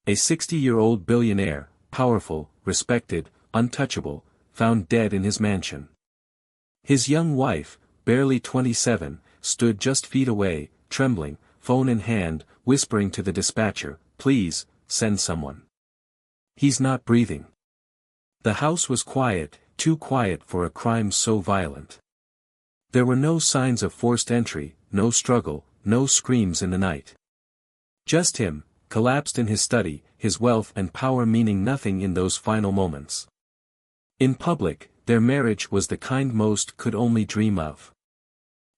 A 60-year-old billionaire, powerful, respected, untouchable, found dead in his mansion. His young wife, barely 27, stood just feet away, trembling, phone in hand, whispering to the dispatcher, "Please, send someone. He's not breathing." The house was quiet, too quiet for a crime so violent. There were no signs of forced entry, no struggle, no screams in the night. Just him, collapsed in his study, his wealth and power meaning nothing in those final moments. In public, their marriage was the kind most could only dream of.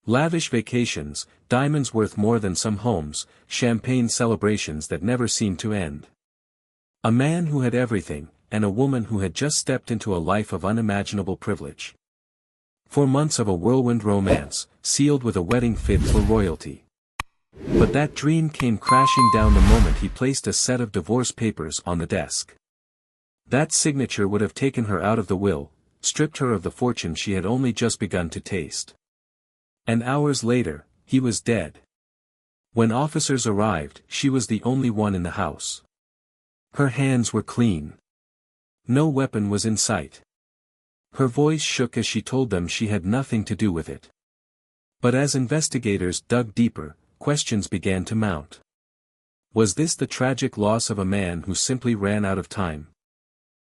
Lavish vacations, diamonds worth more than some homes, champagne celebrations that never seemed to end. A man who had everything, and a woman who had just stepped into a life of unimaginable privilege. 4 months of a whirlwind romance, sealed with a wedding fit for royalty. But that dream came crashing down the moment he placed a set of divorce papers on the desk. That signature would have taken her out of the will, stripped her of the fortune she had only just begun to taste. And hours later, he was dead. When officers arrived, she was the only one in the house. Her hands were clean. No weapon was in sight. Her voice shook as she told them she had nothing to do with it. But as investigators dug deeper, questions began to mount. Was this the tragic loss of a man who simply ran out of time?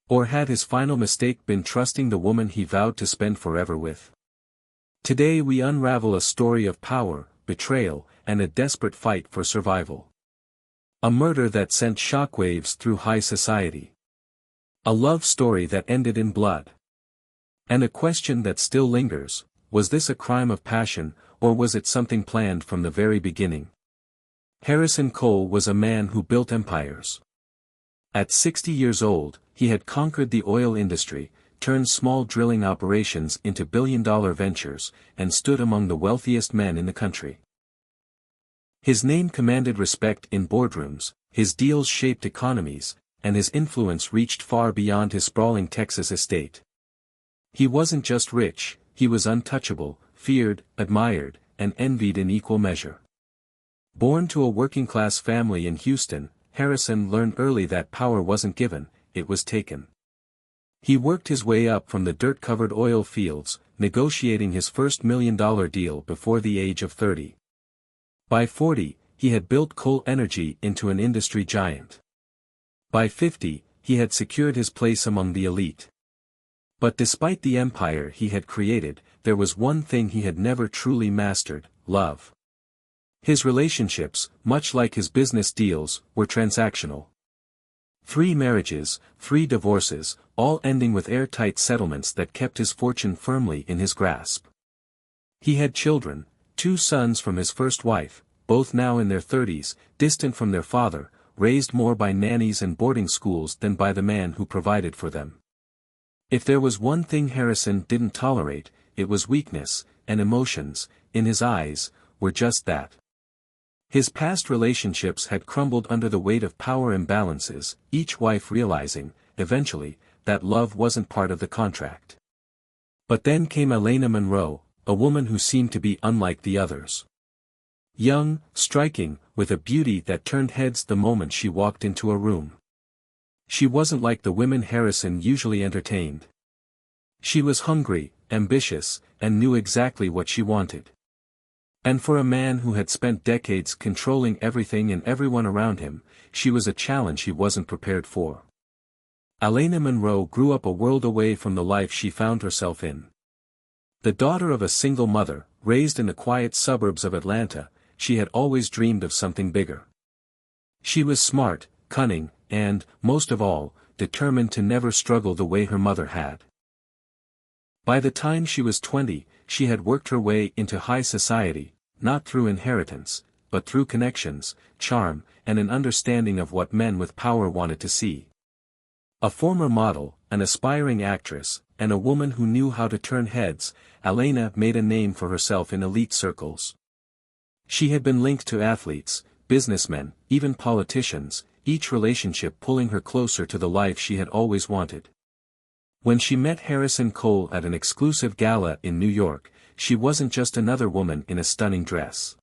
Or had his final mistake been trusting the woman he vowed to spend forever with? Today we unravel a story of power, betrayal, and a desperate fight for survival. A murder that sent shockwaves through high society. A love story that ended in blood. And a question that still lingers, was this a crime of passion, or was it something planned from the very beginning? Harrison Cole was a man who built empires. At 60 years old, he had conquered the oil industry, turned small drilling operations into billion-dollar ventures, and stood among the wealthiest men in the country. His name commanded respect in boardrooms, his deals shaped economies, and his influence reached far beyond his sprawling Texas estate. He wasn't just rich, he was untouchable, feared, admired, and envied in equal measure. Born to a working-class family in Houston, Harrison learned early that power wasn't given, it was taken. He worked his way up from the dirt-covered oil fields, negotiating his first $1 million deal before the age of 30. By 40, he had built Cole Energy into an industry giant. By 50, he had secured his place among the elite. But despite the empire he had created, there was one thing he had never truly mastered: love. His relationships, much like his business deals, were transactional. 3 marriages, 3 divorces, all ending with airtight settlements that kept his fortune firmly in his grasp. He had children, 2 sons from his first wife, both now in their 30s, distant from their father, raised more by nannies and boarding schools than by the man who provided for them. If there was one thing Harrison didn't tolerate, it was weakness, and emotions, in his eyes, were just that. His past relationships had crumbled under the weight of power imbalances, each wife realizing, eventually, that love wasn't part of the contract. But then came Elena Monroe, a woman who seemed to be unlike the others. Young, striking, with a beauty that turned heads the moment she walked into a room. She wasn't like the women Harrison usually entertained. She was hungry, ambitious, and knew exactly what she wanted. And for a man who had spent decades controlling everything and everyone around him, she was a challenge he wasn't prepared for. Elena Monroe grew up a world away from the life she found herself in. The daughter of a single mother, raised in the quiet suburbs of Atlanta, she had always dreamed of something bigger. She was smart, cunning, and, most of all, determined to never struggle the way her mother had. By the time she was 20, she had worked her way into high society, not through inheritance, but through connections, charm, and an understanding of what men with power wanted to see. A former model, an aspiring actress, and a woman who knew how to turn heads, Elena made a name for herself in elite circles. She had been linked to athletes, businessmen, even politicians, each relationship pulling her closer to the life she had always wanted. When she met Harrison Cole at an exclusive gala in New York, she wasn't just another woman in a stunning dress.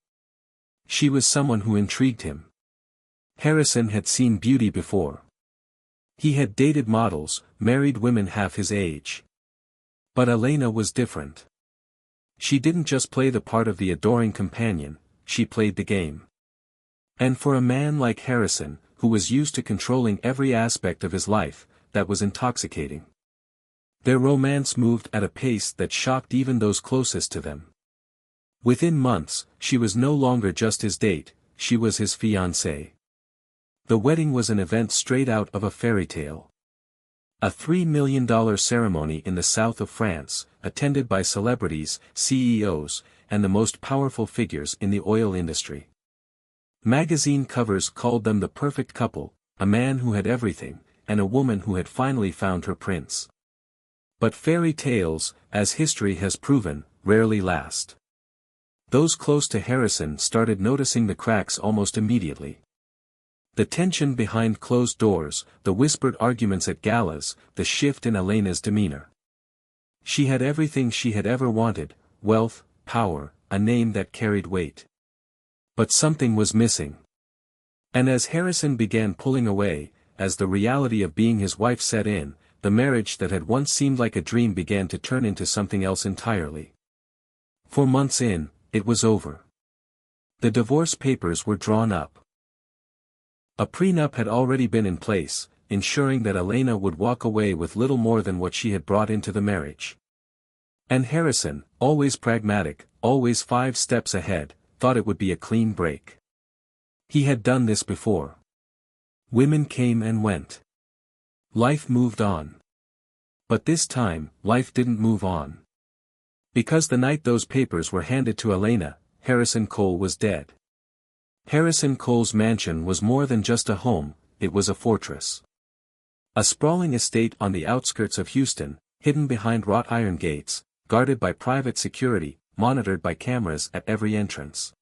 She was someone who intrigued him. Harrison had seen beauty before. He had dated models, married women half his age. But Elena was different. She didn't just play the part of the adoring companion, she played the game. And for a man like Harrison, who was used to controlling every aspect of his life, that was intoxicating. Their romance moved at a pace that shocked even those closest to them. Within months, she was no longer just his date, she was his fiancée. The wedding was an event straight out of a fairy tale. A $3 million ceremony in the south of France, attended by celebrities, CEOs, and the most powerful figures in the oil industry. Magazine covers called them the perfect couple, a man who had everything, and a woman who had finally found her prince. But fairy tales, as history has proven, rarely last. Those close to Harrison started noticing the cracks almost immediately. The tension behind closed doors, the whispered arguments at galas, the shift in Elena's demeanor. She had everything she had ever wanted, wealth, power, a name that carried weight. But something was missing. And as Harrison began pulling away, as the reality of being his wife set in, the marriage that had once seemed like a dream began to turn into something else entirely. 4 months in, it was over. The divorce papers were drawn up. A prenup had already been in place, ensuring that Elena would walk away with little more than what she had brought into the marriage. And Harrison, always pragmatic, always 5 steps ahead, thought it would be a clean break. He had done this before. Women came and went. Life moved on. But this time, life didn't move on. Because the night those papers were handed to Elena, Harrison Cole was dead. Harrison Cole's mansion was more than just a home, it was a fortress. A sprawling estate on the outskirts of Houston, hidden behind wrought iron gates, guarded by private security, monitored by cameras at every entrance.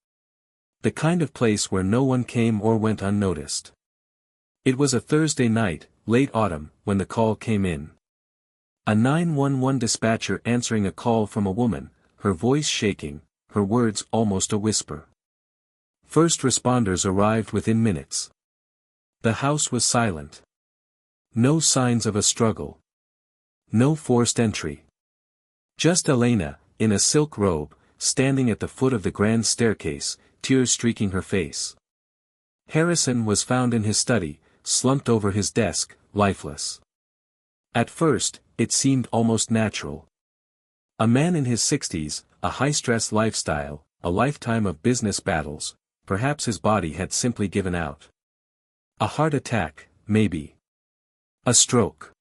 The kind of place where no one came or went unnoticed. It was a Thursday night, late autumn, when the call came in. A 911 dispatcher answering a call from a woman, her voice shaking, her words almost a whisper. First responders arrived within minutes. The house was silent. No signs of a struggle. No forced entry. Just Elena, in a silk robe, standing at the foot of the grand staircase, tears streaking her face. Harrison was found in his study, slumped over his desk, lifeless. At first, it seemed almost natural. A man in his 60s, a high-stress lifestyle, a lifetime of business battles, perhaps his body had simply given out. A heart attack, maybe. A stroke.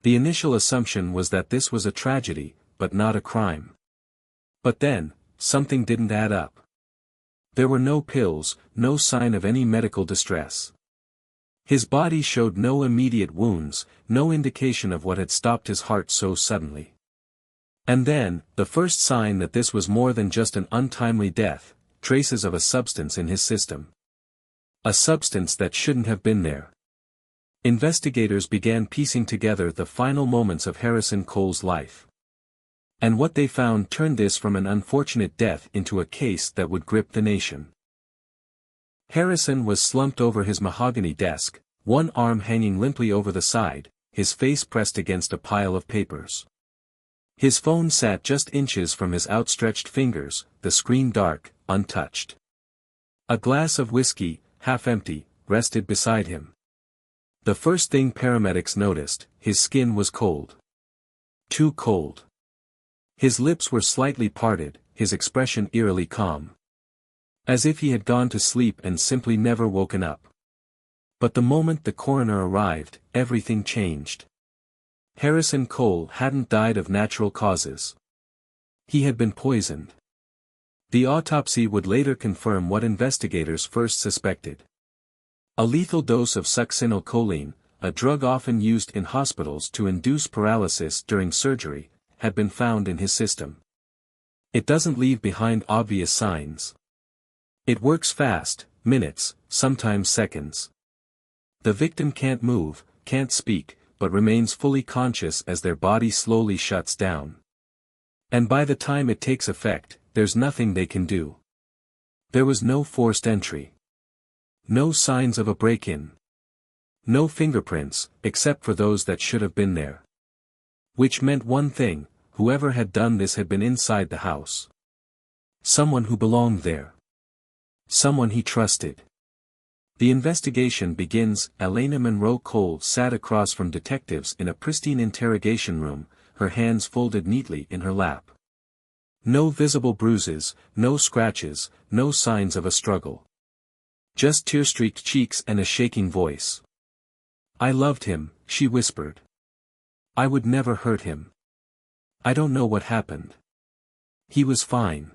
The initial assumption was that this was a tragedy, but not a crime. But then, something didn't add up. There were no pills, no sign of any medical distress. His body showed no immediate wounds, no indication of what had stopped his heart so suddenly. And then, the first sign that this was more than just an untimely death, traces of a substance in his system. A substance that shouldn't have been there. Investigators began piecing together the final moments of Harrison Cole's life. And what they found turned this from an unfortunate death into a case that would grip the nation. Harrison was slumped over his mahogany desk, one arm hanging limply over the side, his face pressed against a pile of papers. His phone sat just inches from his outstretched fingers, the screen dark, untouched. A glass of whiskey, half empty, rested beside him. The first thing paramedics noticed, his skin was cold. Too cold. His lips were slightly parted, his expression eerily calm. As if he had gone to sleep and simply never woken up. But the moment the coroner arrived, everything changed. Harrison Cole hadn't died of natural causes. He had been poisoned. The autopsy would later confirm what investigators first suspected. A lethal dose of succinylcholine, a drug often used in hospitals to induce paralysis during surgery, had been found in his system. It doesn't leave behind obvious signs. It works fast, minutes, sometimes seconds. The victim can't move, can't speak, but remains fully conscious as their body slowly shuts down. And by the time it takes effect, there's nothing they can do. There was no forced entry. No signs of a break-in. No fingerprints, except for those that should have been there. Which meant one thing: whoever had done this had been inside the house. Someone who belonged there. Someone he trusted. The investigation begins. Elena Monroe Cole sat across from detectives in a pristine interrogation room, her hands folded neatly in her lap. No visible bruises, no scratches, no signs of a struggle. Just tear-streaked cheeks and a shaking voice. "I loved him," she whispered. "I would never hurt him. I don't know what happened. He was fine.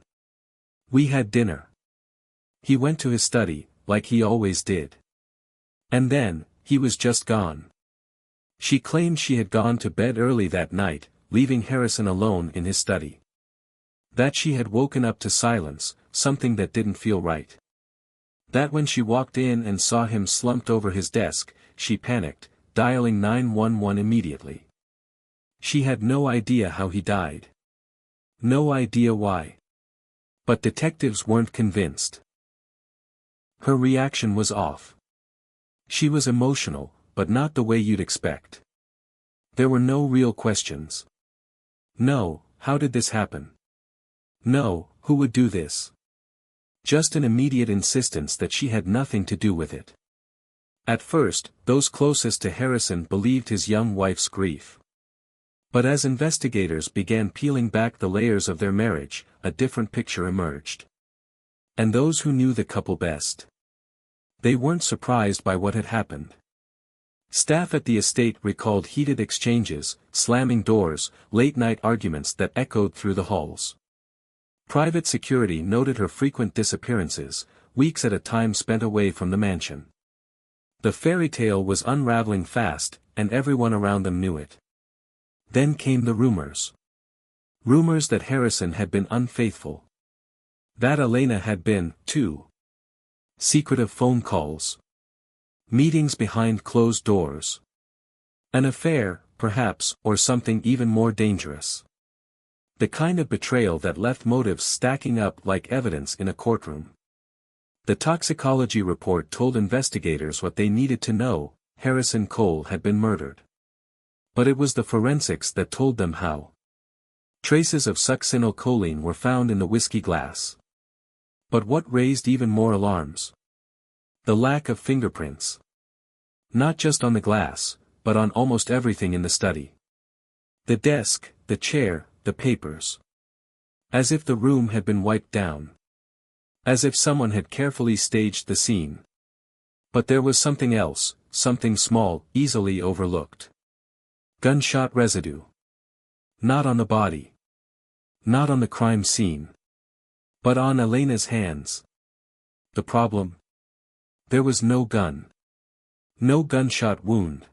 We had dinner. He went to his study, like he always did. And then, he was just gone." She claimed she had gone to bed early that night, leaving Harrison alone in his study. That she had woken up to silence, something that didn't feel right. That when she walked in and saw him slumped over his desk, she panicked, dialing 911 immediately. She had no idea how he died. No idea why. But detectives weren't convinced. Her reaction was off. She was emotional, but not the way you'd expect. There were no real questions. No, how did this happen? No, who would do this? Just an immediate insistence that she had nothing to do with it. At first, those closest to Harrison believed his young wife's grief. But as investigators began peeling back the layers of their marriage, a different picture emerged. And those who knew the couple best. They weren't surprised by what had happened. Staff at the estate recalled heated exchanges, slamming doors, late-night arguments that echoed through the halls. Private security noted her frequent disappearances, weeks at a time spent away from the mansion. The fairy tale was unraveling fast, and everyone around them knew it. Then came the rumors. Rumors that Harrison had been unfaithful. That Elena had been, too. Secretive phone calls. Meetings behind closed doors. An affair, perhaps, or something even more dangerous. The kind of betrayal that left motives stacking up like evidence in a courtroom. The toxicology report told investigators what they needed to know: Harrison Cole had been murdered. But it was the forensics that told them how. Traces of succinylcholine were found in the whiskey glass. But what raised even more alarms? The lack of fingerprints. Not just on the glass, but on almost everything in the study. The desk, the chair, the papers. As if the room had been wiped down. As if someone had carefully staged the scene. But there was something else, something small, easily overlooked. Gunshot residue. Not on the body. Not on the crime scene. But on Elena's hands. The problem? There was no gun. No gunshot wound.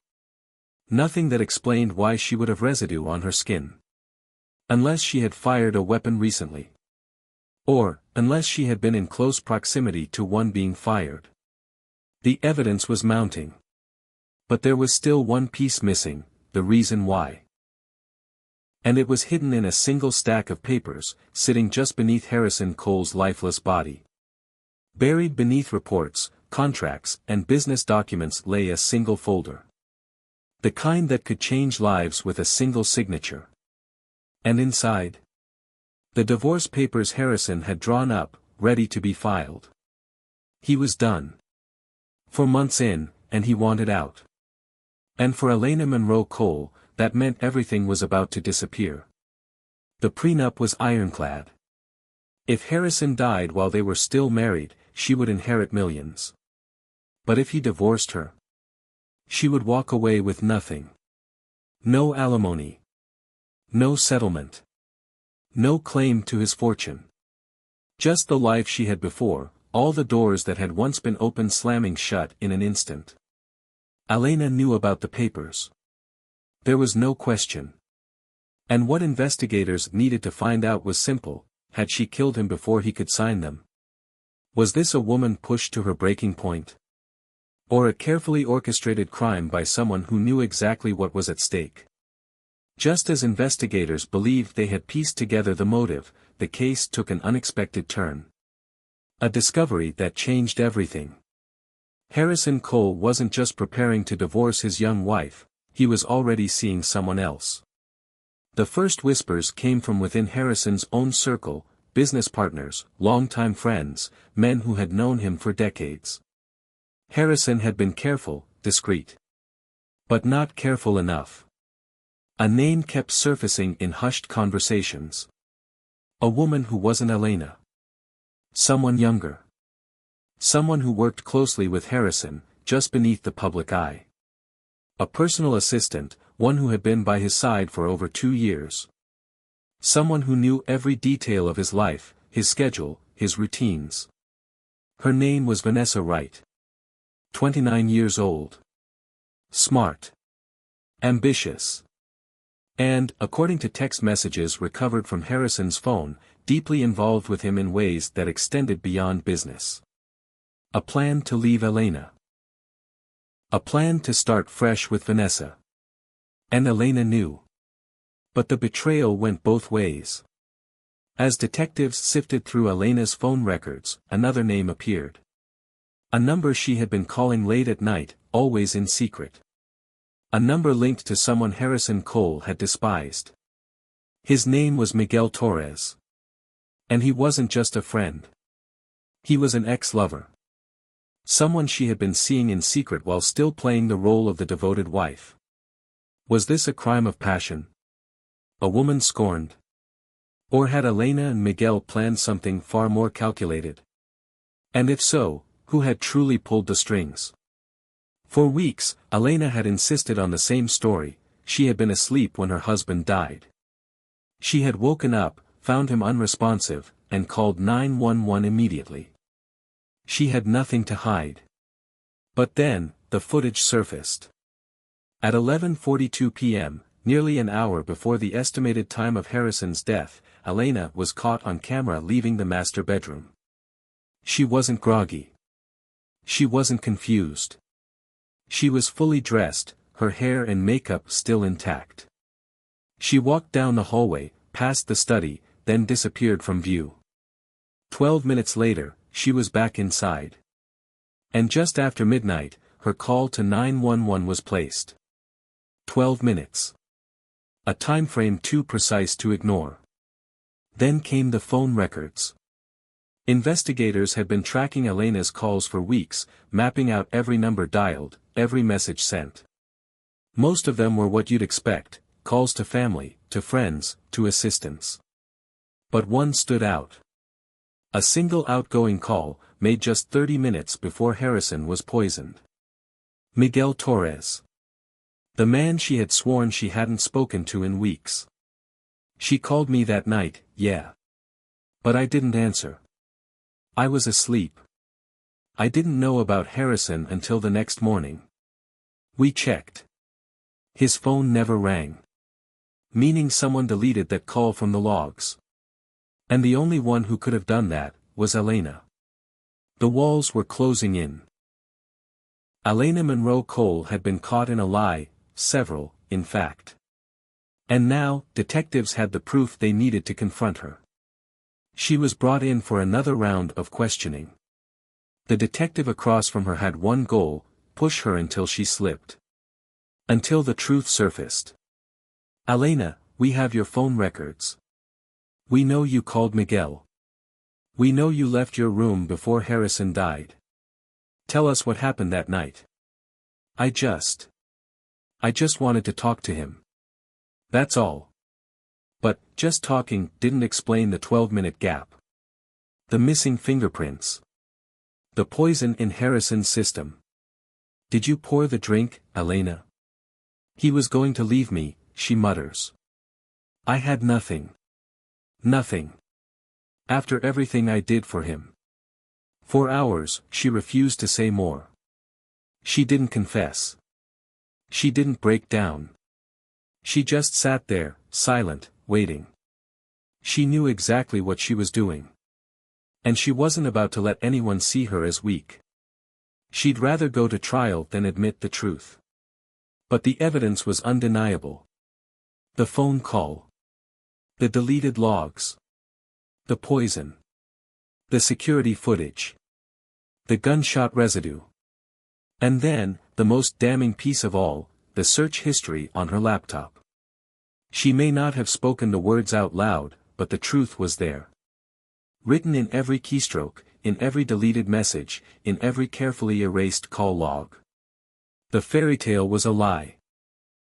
Nothing that explained why she would have residue on her skin. Unless she had fired a weapon recently. Or, unless she had been in close proximity to one being fired. The evidence was mounting. But there was still one piece missing: the reason why. And it was hidden in a single stack of papers, sitting just beneath Harrison Cole's lifeless body. Buried beneath reports, contracts, and business documents lay a single folder. The kind that could change lives with a single signature. And inside? The divorce papers Harrison had drawn up, ready to be filed. He was done. For months in, and he wanted out. And for Elena Monroe Cole, that meant everything was about to disappear. The prenup was ironclad. If Harrison died while they were still married, she would inherit millions. But if he divorced her, she would walk away with nothing. No alimony. No settlement. No claim to his fortune. Just the life she had before, all the doors that had once been open slamming shut in an instant. Elena knew about the papers. There was no question. And what investigators needed to find out was simple: had she killed him before he could sign them? Was this a woman pushed to her breaking point? Or a carefully orchestrated crime by someone who knew exactly what was at stake? Just as investigators believed they had pieced together the motive, the case took an unexpected turn. A discovery that changed everything. Harrison Cole wasn't just preparing to divorce his young wife, he was already seeing someone else. The first whispers came from within Harrison's own circle, business partners, longtime friends, men who had known him for decades. Harrison had been careful, discreet. But not careful enough. A name kept surfacing in hushed conversations. A woman who wasn't Elena. Someone younger. Someone who worked closely with Harrison, just beneath the public eye. A personal assistant, one who had been by his side for over 2 years. Someone who knew every detail of his life, his schedule, his routines. Her name was Vanessa Wright. 29 years old. Smart. Ambitious. And, according to text messages recovered from Harrison's phone, deeply involved with him in ways that extended beyond business. A plan to leave Elena. A plan to start fresh with Vanessa. And Elena knew. But the betrayal went both ways. As detectives sifted through Elena's phone records, another name appeared. A number she had been calling late at night, always in secret. A number linked to someone Harrison Cole had despised. His name was Miguel Torres. And he wasn't just a friend. He was an ex-lover. Someone she had been seeing in secret while still playing the role of the devoted wife. Was this a crime of passion? A woman scorned? Or had Elena and Miguel planned something far more calculated? And if so, who had truly pulled the strings? For weeks, Elena had insisted on the same story. She had been asleep when her husband died. She had woken up, found him unresponsive, and called 911 immediately. She had nothing to hide. But then, the footage surfaced. At 11:42 p.m., nearly an hour before the estimated time of Harrison's death, Elena was caught on camera leaving the master bedroom. She wasn't groggy. She wasn't confused. She was fully dressed, her hair and makeup still intact. She walked down the hallway, past the study, then disappeared from view. 12 minutes later, she was back inside. And just after midnight, her call to 911 was placed. 12 minutes. A time frame too precise to ignore. Then came the phone records. Investigators had been tracking Elena's calls for weeks, mapping out every number dialed, every message sent. Most of them were what you'd expect, calls to family, to friends, to assistants. But one stood out. A single outgoing call, made just 30 minutes before Harrison was poisoned. Miguel Torres. The man she had sworn she hadn't spoken to in weeks. She called me that night, yeah. But I didn't answer. I was asleep. I didn't know about Harrison until the next morning. We checked. His phone never rang. Meaning someone deleted that call from the logs. And the only one who could have done that, was Elena. The walls were closing in. Elena Monroe Cole had been caught in a lie, several, in fact. And now, detectives had the proof they needed to confront her. She was brought in for another round of questioning. The detective across from her had one goal, push her until she slipped. Until the truth surfaced. Elena, we have your phone records. We know you called Miguel. We know you left your room before Harrison died. Tell us what happened that night. I just wanted to talk to him. That's all. But, just talking didn't explain the 12-minute gap. The missing fingerprints. The poison in Harrison's system. Did you pour the drink, Elena? He was going to leave me, she mutters. I had nothing. Nothing. After everything I did for him. For hours, she refused to say more. She didn't confess. She didn't break down. She just sat there, silent, waiting. She knew exactly what she was doing. And she wasn't about to let anyone see her as weak. She'd rather go to trial than admit the truth. But the evidence was undeniable. The phone call. The deleted logs. The poison. The security footage. The gunshot residue. And then, the most damning piece of all, the search history on her laptop. She may not have spoken the words out loud, but the truth was there. Written in every keystroke, in every deleted message, in every carefully erased call log. The fairy tale was a lie.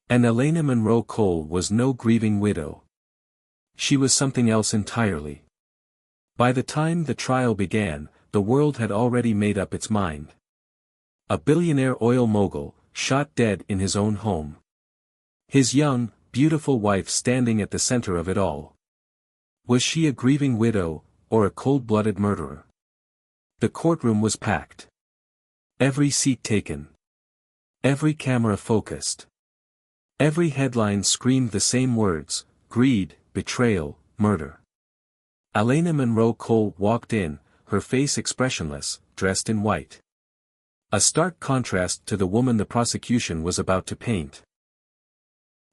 And Elena Monroe Cole was no grieving widow. She was something else entirely. By the time the trial began, the world had already made up its mind. A billionaire oil mogul, shot dead in his own home. His young, beautiful wife standing at the center of it all. Was she a grieving widow, or a cold-blooded murderer? The courtroom was packed. Every seat taken. Every camera focused. Every headline screamed the same words: greed, betrayal, murder. Elena Monroe Cole walked in, her face expressionless, dressed in white. A stark contrast to the woman the prosecution was about to paint.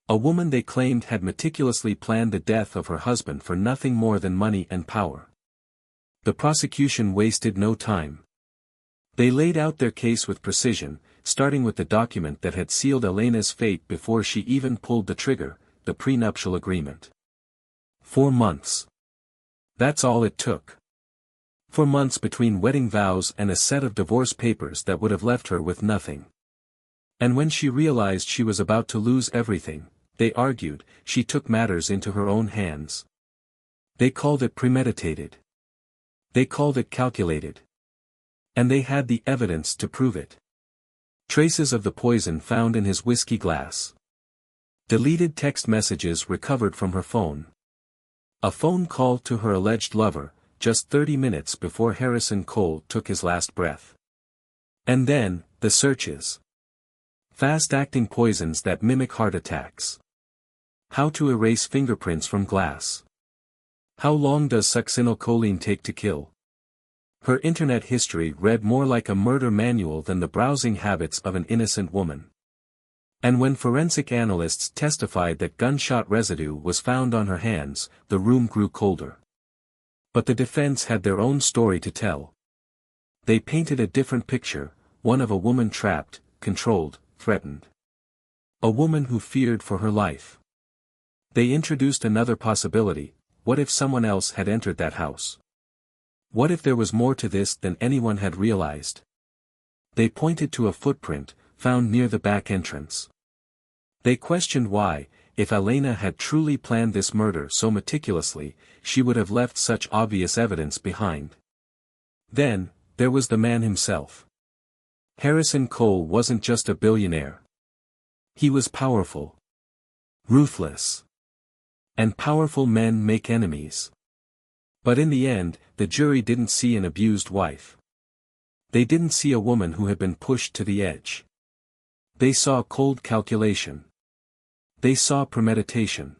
A woman they claimed had meticulously planned the death of her husband for nothing more than money and power. The prosecution wasted no time. They laid out their case with precision, starting with the document that had sealed Elena's fate before she even pulled the trigger, the prenuptial agreement. 4 months. That's all it took. 4 months between wedding vows and a set of divorce papers that would have left her with nothing. And when she realized she was about to lose everything, they argued, she took matters into her own hands. They called it premeditated. They called it calculated. And they had the evidence to prove it. Traces of the poison found in his whiskey glass. Deleted text messages recovered from her phone. A phone call to her alleged lover, just 30 minutes before Harrison Cole took his last breath. And then, the searches. Fast-acting poisons that mimic heart attacks. How to erase fingerprints from glass. How long does succinylcholine take to kill? Her internet history read more like a murder manual than the browsing habits of an innocent woman. And when forensic analysts testified that gunshot residue was found on her hands, the room grew colder. But the defense had their own story to tell. They painted a different picture, one of a woman trapped, controlled, threatened. A woman who feared for her life. They introduced another possibility: what if someone else had entered that house? What if there was more to this than anyone had realized? They pointed to a footprint, found near the back entrance. They questioned why, if Elena had truly planned this murder so meticulously, she would have left such obvious evidence behind. Then, there was the man himself. Harrison Cole wasn't just a billionaire. He was powerful. Ruthless. And powerful men make enemies. But in the end, the jury didn't see an abused wife. They didn't see a woman who had been pushed to the edge. They saw cold calculation. They saw premeditation.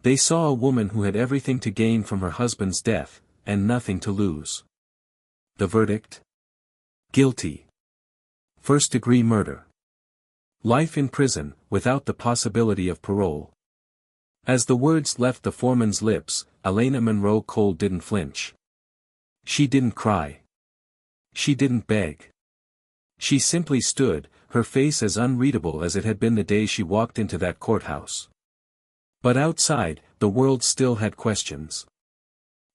They saw a woman who had everything to gain from her husband's death, and nothing to lose. The verdict? Guilty. First-degree murder. Life in prison, without the possibility of parole. As the words left the foreman's lips, Elena Monroe Cole didn't flinch. She didn't cry. She didn't beg. She simply stood, her face as unreadable as it had been the day she walked into that courthouse. But outside, the world still had questions.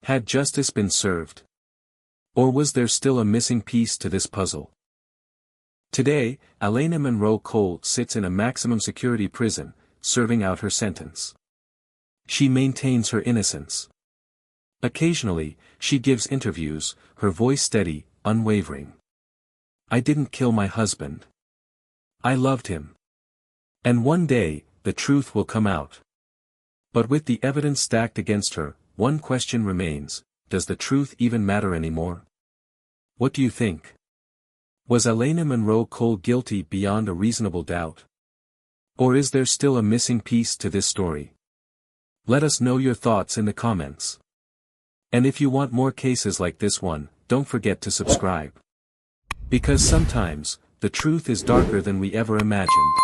Had justice been served? Or was there still a missing piece to this puzzle? Today, Elena Monroe Cole sits in a maximum security prison, serving out her sentence. She maintains her innocence. Occasionally, she gives interviews, her voice steady, unwavering. I didn't kill my husband. I loved him. And one day, the truth will come out. But with the evidence stacked against her, one question remains: does the truth even matter anymore? What do you think? Was Elena Monroe Cole guilty beyond a reasonable doubt? Or is there still a missing piece to this story? Let us know your thoughts in the comments. And if you want more cases like this one, don't forget to subscribe. Because sometimes, the truth is darker than we ever imagined.